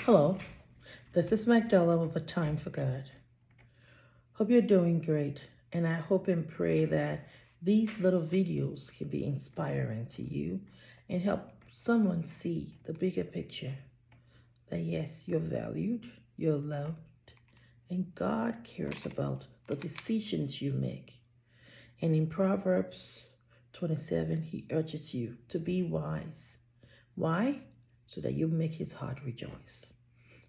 Hello, this is Magdala with A Time for God. Hope you're doing great, and I hope and pray that these little videos can be inspiring to you and help someone see the bigger picture. That yes, you're valued, you're loved, and God cares about the decisions you make. And in Proverbs 27, he urges you to be wise. Why? So that you make his heart rejoice.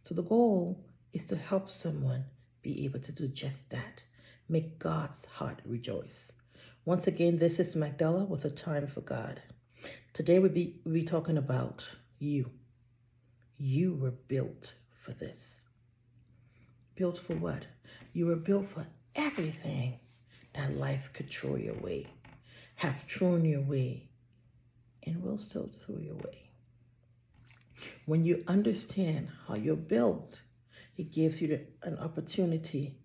So the goal is to help someone be able to do just that. Make God's heart rejoice. Once again, this is Magdala with A Time for God. Today we'll be talking about you. You were built for this. Built for what? You were built for everything that life could throw your way, have thrown your way, and will still throw your way. When you understand how you're built, it gives you an opportunity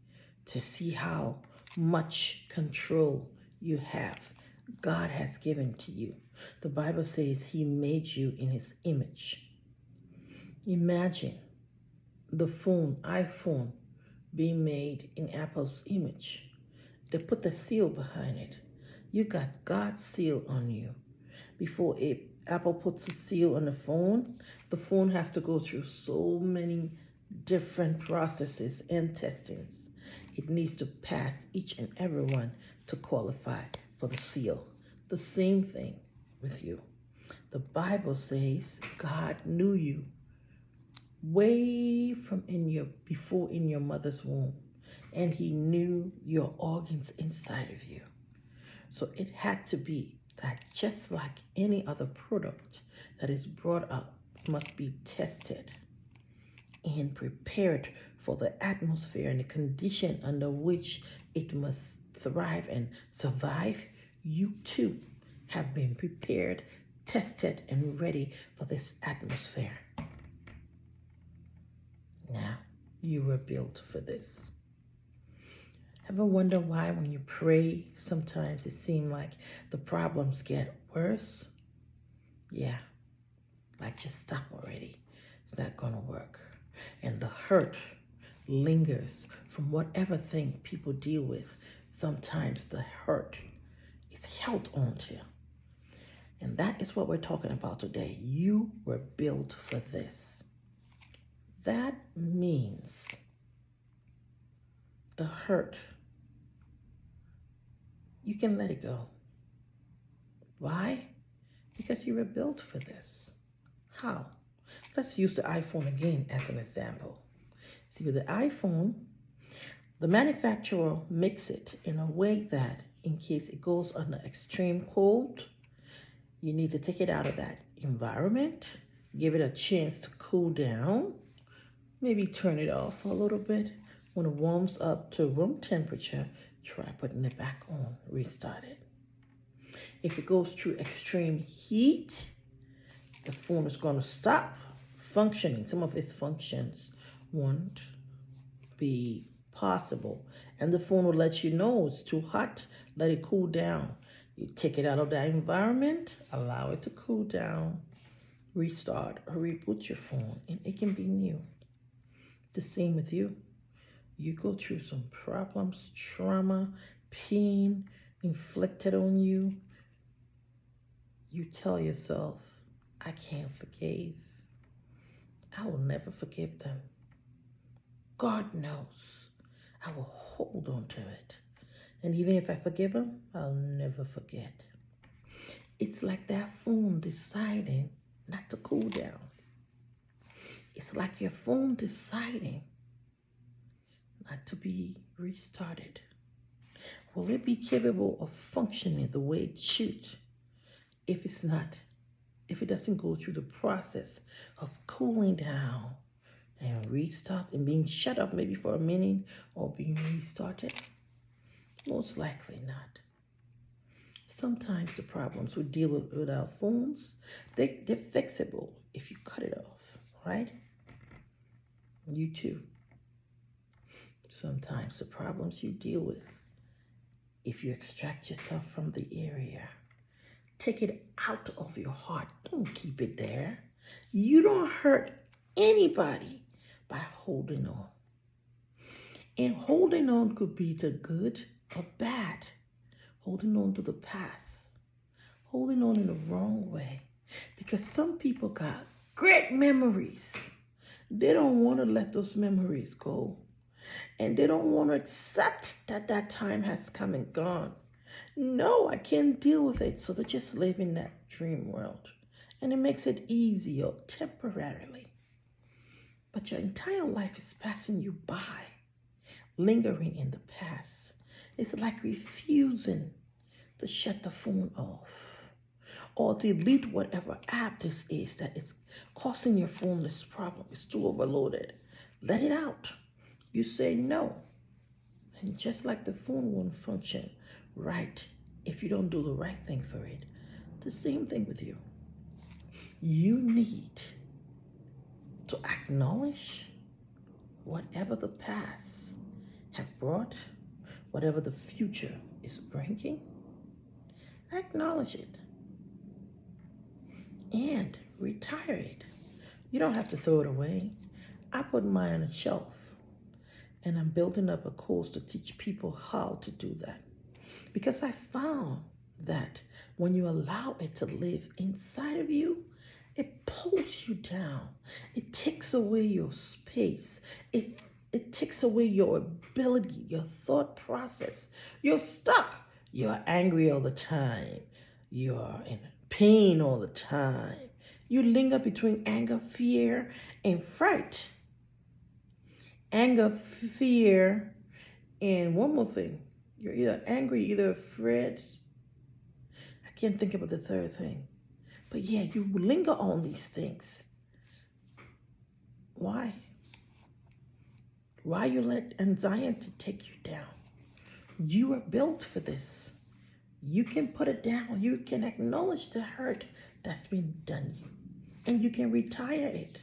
to see how much control you have. God has given to you. The Bible says he made you in his image. Imagine the iPhone, being made in Apple's image. They put the seal behind it. You got God's seal on you. Before Apple puts a seal on the phone has to go through so many different processes and testings. It needs to pass each and every one to qualify for the seal. The same thing with you. The Bible says God knew you way from before in your mother's womb, and he knew your organs inside of you. So it had to be that just like any other product that is brought up must be tested and prepared for the atmosphere and the condition under which it must thrive and survive, you too have been prepared, tested, and ready for this atmosphere. Now, you were built for this. Ever wonder why when you pray, sometimes it seems like the problems get worse? Yeah, like just stop already. It's not going to work. And the hurt lingers from whatever thing people deal with. Sometimes the hurt is held onto. And that is what we're talking about today. You were built for this. That means the hurt, you can let it go. Why? Because you were built for this. How? Let's use the iPhone again as an example. See, with the iPhone, the manufacturer makes it in a way that in case it goes under extreme cold, you need to take it out of that environment, give it a chance to cool down, maybe turn it off a little bit. When it warms up to room temperature, try putting it back on, restart it. If it goes through extreme heat, the phone is going to stop functioning. Some of its functions won't be possible. And the phone will let you know it's too hot, let it cool down. You take it out of that environment, allow it to cool down, restart or reboot your phone, and it can be new. The same with you. You go through some problems, trauma, pain inflicted on you. You tell yourself, I can't forgive. I will never forgive them. God knows. I will hold on to it. And even if I forgive them, I'll never forget. It's like that phone deciding not to cool down. It's like your phone deciding not to be restarted. Will it be capable of functioning the way it should if it doesn't go through the process of cooling down and restart and being shut off maybe for a minute or being restarted? Most likely not. Sometimes the problems we deal with our phones, they're fixable if you cut it off, right? You too. Sometimes the problems you deal with, if you extract yourself from the area, take it out of your heart. Don't keep it there. You don't hurt anybody by holding on. And holding on could be to good or bad. Holding on to the past. Holding on in the wrong way. Because some people got great memories. They don't want to let those memories go. And they don't want to accept that that time has come and gone. No, I can't deal with it. So they just live in that dream world. And it makes it easier temporarily. But your entire life is passing you by, lingering in the past. It's like refusing to shut the phone off or delete whatever app this is that is causing your phone this problem. It's too overloaded. Let it out. You say no. And just like the phone won't function right if you don't do the right thing for it, the same thing with you. You need to acknowledge whatever the past have brought, whatever the future is bringing, acknowledge it and retire it. You don't have to throw it away. I put mine on a shelf and I'm building up a course to teach people how to do that, because I found that when you allow it to live inside of you, it pulls you down. It takes away your space. It takes away your ability, your thought process. You're stuck. You're angry all the time. You're in pain all the time. You linger between anger, fear, and fright. Anger, fear, and one more thing. You're either angry, either afraid. I can't think about the third thing. But yeah, you linger on these things. Why? Why you let anxiety take you down? You are built for this. You can put it down. You can acknowledge the hurt that's been done you. And you can retire it.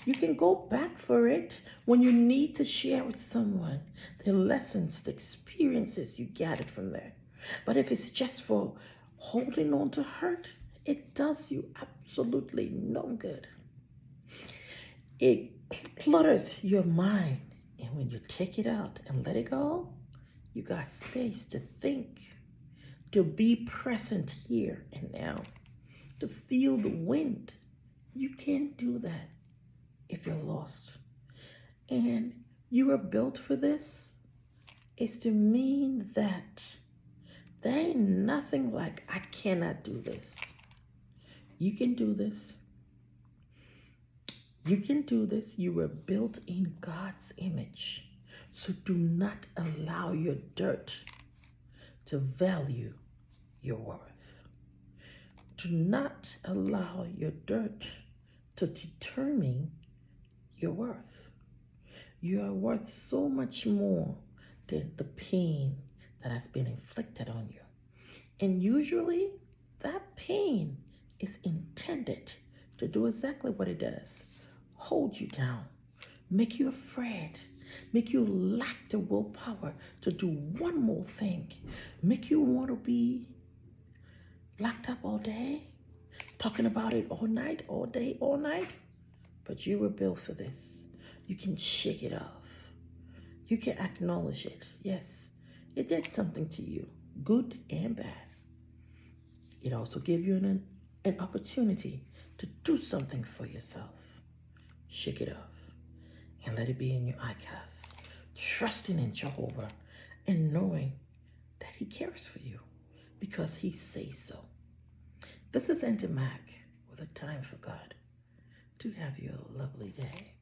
You can go back for it when you need to share with someone the lessons, the experiences you gathered from there. But if it's just for holding on to hurt, it does you absolutely no good. It clutters your mind. And when you take it out and let it go, you got space to think, to be present here and now, to feel the wind. You can't do that if you're lost. And you were built for this. Is to mean that there ain't nothing like I cannot do this. You can do this. You can do this. You were built in God's image. So do not allow your dirt to value your worth. Do not allow your dirt to determine your worth. You are worth so much more than the pain that has been inflicted on you. And usually that pain is intended to do exactly what it does. Hold you down, make you afraid, make you lack the willpower to do one more thing, make you want to be locked up all day, talking about it all night, all day, all night. But you were built for this. You can shake it off. You can acknowledge it. Yes, it did something to you, good and bad. It also gave you an opportunity to do something for yourself. Shake it off and let it be in your archive. Trusting in Jehovah and knowing that he cares for you because he says so. This is Auntie Mac with a time for God. Do have you a lovely day.